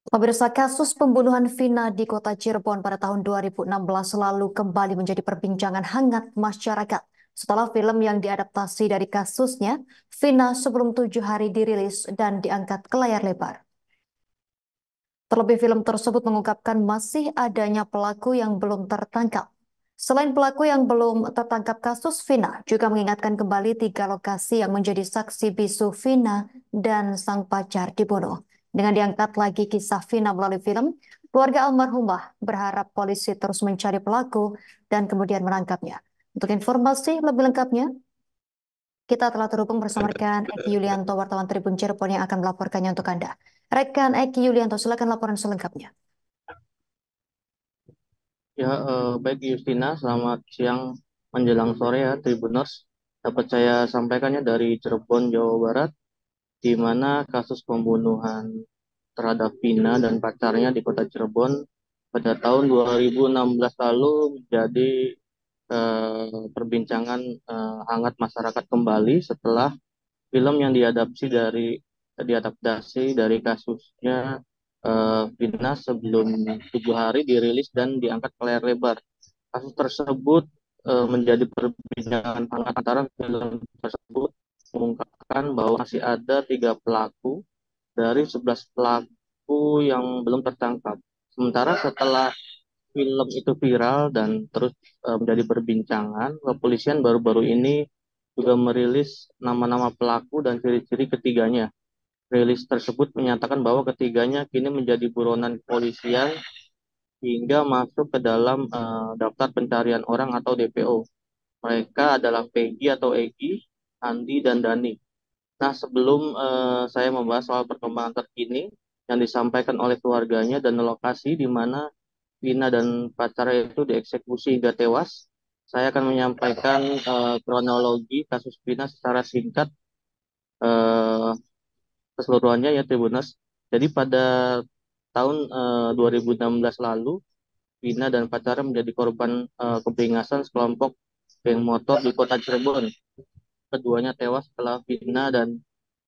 Pemirsa, kasus pembunuhan Vina di kota Cirebon pada tahun 2016 lalu kembali menjadi perbincangan hangat masyarakat. Setelah film yang diadaptasi dari kasusnya, Vina sebelum 7 hari dirilis dan diangkat ke layar lebar. Terlebih film tersebut mengungkapkan masih adanya pelaku yang belum tertangkap. Selain pelaku yang belum tertangkap, kasus Vina juga mengingatkan kembali 3 lokasi yang menjadi saksi bisu Vina dan sang pacar dibunuh. Dengan diangkat lagi kisah Vina melalui film, keluarga almarhumah berharap polisi terus mencari pelaku dan kemudian menangkapnya. Untuk informasi lebih lengkapnya, kita telah terhubung bersama rekan Eki Yulianto, wartawan Tribun Cirebon yang akan melaporkannya untuk Anda. Rekan Eki Yulianto, silakan laporan selengkapnya. Ya, baik Justina, selamat siang menjelang sore ya Tribuners. Dapat saya sampaikannya dari Cirebon, Jawa Barat, di mana kasus pembunuhan terhadap Vina dan pacarnya di kota Cirebon pada tahun 2016 lalu menjadi perbincangan hangat masyarakat kembali setelah film yang diadaptasi dari kasusnya Vina sebelum 7 hari dirilis dan diangkat ke layar lebar. Kasus tersebut menjadi perbincangan hangat antara film tersebut mengungkapkan bahwa masih ada 3 pelaku dari 11 pelaku yang belum tertangkap. Sementara setelah film itu viral dan terus menjadi perbincangan, kepolisian baru-baru ini juga merilis nama-nama pelaku dan ciri-ciri ketiganya. Rilis tersebut menyatakan bahwa ketiganya kini menjadi buronan kepolisian hingga masuk ke dalam daftar pencarian orang atau DPO. Mereka adalah Peggy atau Egi, Andi, dan Dani. Nah, sebelum saya membahas soal perkembangan terkini yang disampaikan oleh keluarganya dan lokasi di mana Vina dan pacarnya itu dieksekusi hingga tewas, saya akan menyampaikan kronologi kasus Vina secara singkat eh, keseluruhannya ya Tribuners. Jadi pada tahun 2016 lalu, Vina dan pacarnya menjadi korban kebingasan sekelompok geng motor di kota Cirebon. Keduanya tewas setelah Vina dan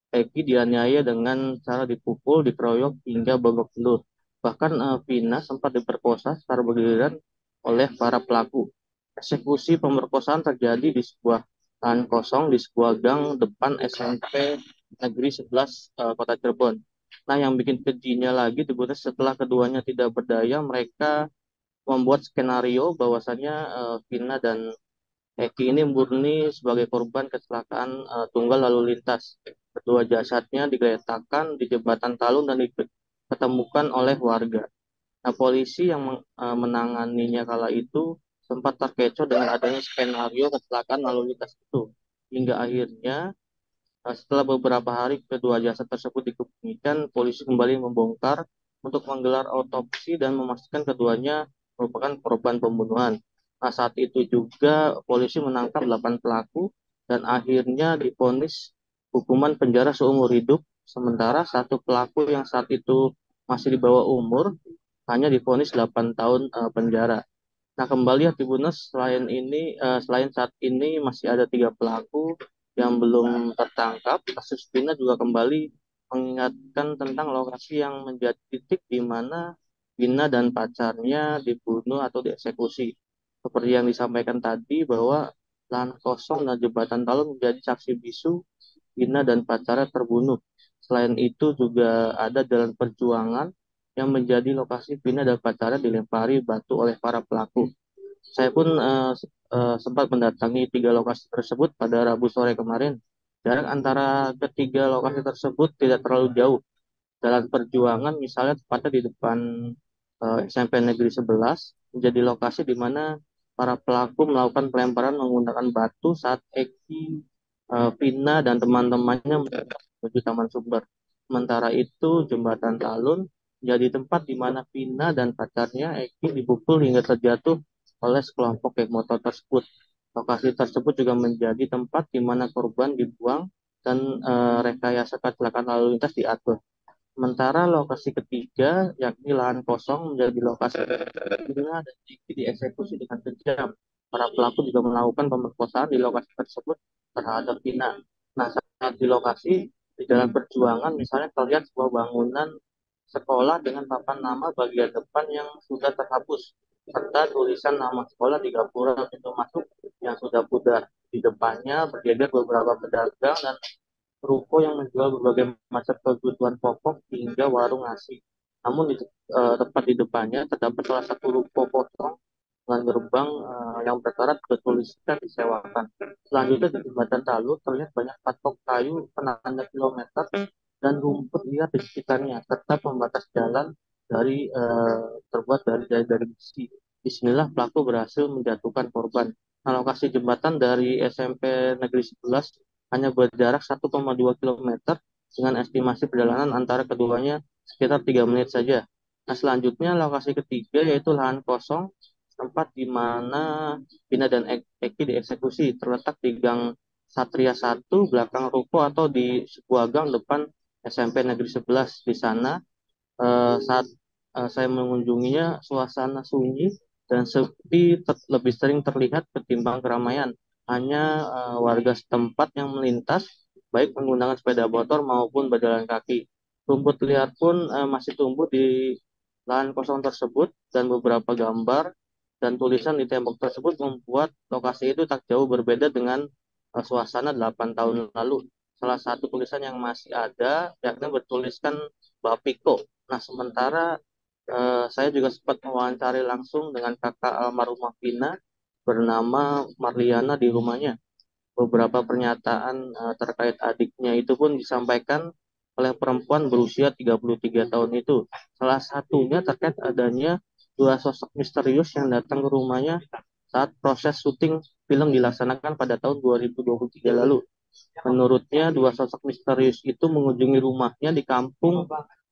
Eki dianiaya dengan cara dipukul, dikeroyok, hingga babak belur. Bahkan Vina sempat diperkosa secara bergiliran oleh para pelaku. Eksekusi pemerkosaan terjadi di sebuah lahan kosong di sebuah gang depan SMP Negeri 11 Kota Cirebon. Nah, yang bikin kejinya lagi setelah keduanya tidak berdaya, mereka membuat skenario bahwasannya Vina dan Eki ini murni sebagai korban kecelakaan tunggal lalu lintas. Kedua jasadnya digeletakkan di jembatan Talun dan diketemukan oleh warga. Nah, polisi yang menanganinya kala itu sempat terkecoh dengan adanya skenario kecelakaan lalu lintas itu. Hingga akhirnya setelah beberapa hari kedua jasad tersebut dikebumikan, polisi kembali membongkar untuk menggelar autopsi dan memastikan keduanya merupakan korban pembunuhan. Nah, saat itu juga polisi menangkap 8 pelaku dan akhirnya divonis hukuman penjara seumur hidup, sementara satu pelaku yang saat itu masih di bawah umur hanya divonis 8 tahun penjara. Nah, kembali ya Tribuners, selain saat ini masih ada 3 pelaku yang belum tertangkap, kasus Vina juga kembali mengingatkan tentang lokasi yang menjadi titik di mana Vina dan pacarnya dibunuh atau dieksekusi. Seperti yang disampaikan tadi bahwa lahan kosong dan jembatan Talun menjadi saksi bisu Vina dan pacarnya terbunuh. Selain itu juga ada Jalan Perjuangan yang menjadi lokasi Vina dan pacarnya dilempari batu oleh para pelaku. Saya pun sempat mendatangi 3 lokasi tersebut pada Rabu sore kemarin. Jarak antara ketiga lokasi tersebut tidak terlalu jauh. Jalan Perjuangan misalnya tepatnya di depan SMP Negeri 11 menjadi lokasi di mana para pelaku melakukan pelemparan menggunakan batu saat Eki, Vina dan teman-temannya menuju Taman Sumber. Sementara itu Jembatan Talun menjadi tempat di mana Vina dan pacarnya Eki dipukul hingga terjatuh oleh sekelompok geng motor tersebut. Lokasi tersebut juga menjadi tempat di mana korban dibuang dan rekayasa kecelakaan lalu lintas diatur. Sementara lokasi ketiga, yakni lahan kosong, menjadi lokasi Vina dan Eki dieksekusi dengan kejam. Para pelaku juga melakukan pemerkosaan di lokasi tersebut terhadap Vina. Nah, saat di lokasi di Jalan Perjuangan, misalnya terlihat sebuah bangunan sekolah dengan papan nama bagian depan yang sudah terhapus, serta tulisan nama sekolah di gapura pintu masuk yang sudah pudar. Di depannya berjajar beberapa pedagang dan ruko yang menjual berbagai macam kebutuhan pokok hingga warung nasi. Namun tepat di depannya terdapat salah satu ruko kosong dengan gerbang yang berkarat bertuliskan disewakan. Selanjutnya di jembatan Talu terlihat banyak patok kayu penanda kilometer dan rumput liar di sekitarnya serta pembatas jalan terbuat dari besi. Disinilah pelaku berhasil menjatuhkan korban. Nah, lokasi jembatan dari SMP Negeri 11 hanya berjarak 1,2 km dengan estimasi perjalanan antara keduanya sekitar 3 menit saja. Nah, selanjutnya lokasi ketiga yaitu lahan kosong tempat di mana Vina dan Eki dieksekusi terletak di Gang Satria 1 belakang ruko atau di sebuah gang depan SMP Negeri 11. Di sana saat saya mengunjunginya suasana sunyi dan sepi lebih sering terlihat ketimbang keramaian. Hanya warga setempat yang melintas baik menggunakan sepeda motor maupun berjalan kaki. Rumput liar pun masih tumbuh di lahan kosong tersebut dan beberapa gambar dan tulisan di tembok tersebut membuat lokasi itu tak jauh berbeda dengan suasana 8 tahun lalu. Salah satu tulisan yang masih ada yakni bertuliskan Bapiko. Nah, sementara saya juga sempat mewawancari langsung dengan kakak almarhumah Vina bernama Marliana di rumahnya. Beberapa pernyataan terkait adiknya itu pun disampaikan oleh perempuan berusia 33 tahun itu. Salah satunya terkait adanya dua sosok misterius yang datang ke rumahnya saat proses syuting film dilaksanakan pada tahun 2023 lalu. Menurutnya, dua sosok misterius itu mengunjungi rumahnya di kampung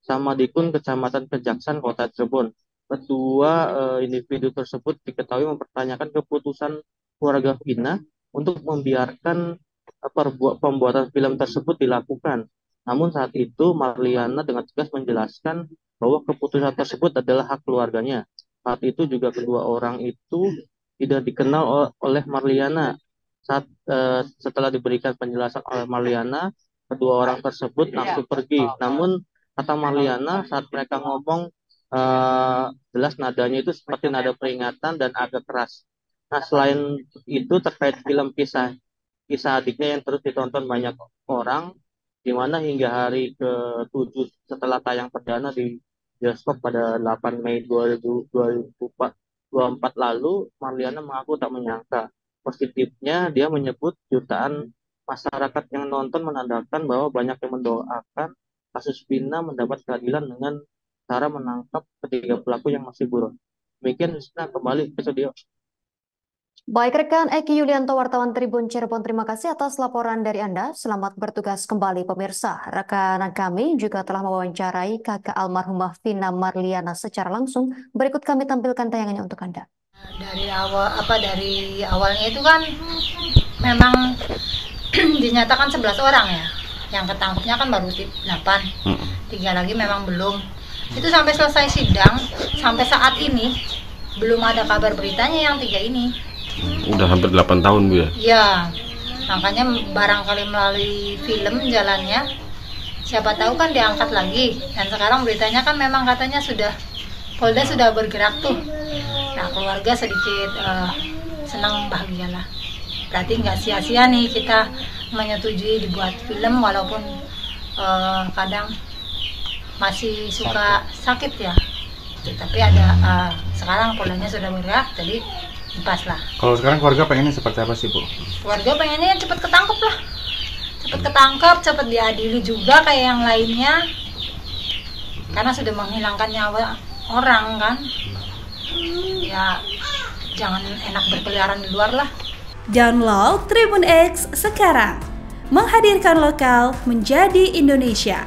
Samadikun, Kecamatan Kejaksan, Kota Cirebon. Kedua individu tersebut diketahui mempertanyakan keputusan keluarga Vina untuk membiarkan pembuatan film tersebut dilakukan. Namun saat itu Marliana dengan tegas menjelaskan bahwa keputusan tersebut adalah hak keluarganya. Saat itu juga kedua orang itu tidak dikenal oleh Marliana. Setelah diberikan penjelasan oleh Marliana, kedua orang tersebut langsung pergi. Namun kata Marliana saat mereka ngomong jelas nadanya itu seperti nada peringatan dan agak keras. Nah, selain itu terkait film kisah adiknya yang terus ditonton banyak orang, di mana hingga hari ke-7 setelah tayang perdana di bioskop pada 8 Mei 2024 lalu, Marliana mengaku tak menyangka. Positifnya, dia menyebut jutaan masyarakat yang nonton menandakan bahwa banyak yang mendoakan kasus Vina mendapat keadilan dengan cara menangkap ketiga pelaku yang masih buron. Demikian, kembali ke studio. Baik rekan Eki Yulianto, wartawan Tribun Cirebon, terima kasih atas laporan dari Anda. Selamat bertugas kembali pemirsa. Rekan kami juga telah mewawancarai kakak almarhumah Vina Marliana secara langsung. Berikut kami tampilkan tayangannya untuk Anda. Dari awalnya itu kan memang dinyatakan 11 orang ya. Yang ketangkepnya kan baru 8. 3 lagi memang belum. Itu sampai selesai sidang, sampai saat ini belum ada kabar beritanya yang 3 ini. Udah hampir 8 tahun Bu ya? Ya, makanya barangkali melalui film jalannya, siapa tahu kan diangkat lagi. Dan sekarang beritanya kan memang katanya Polda sudah bergerak tuh. Nah, keluarga sedikit senang, bahagialah. Berarti nggak sia-sia nih kita menyetujui dibuat film walaupun kadang masih suka sakit ya. Tapi ada sekarang Poldanya sudah bergerak, jadi pas lah. Kalau sekarang keluarga pengennya seperti apa sih Bu? Keluarga pengennya cepet ketangkep lah, cepet ketangkep, cepet diadili juga kayak yang lainnya, karena sudah menghilangkan nyawa orang kan. Ya jangan enak berkeliaran di luar lah. Download Tribun X sekarang, menghadirkan lokal menjadi Indonesia.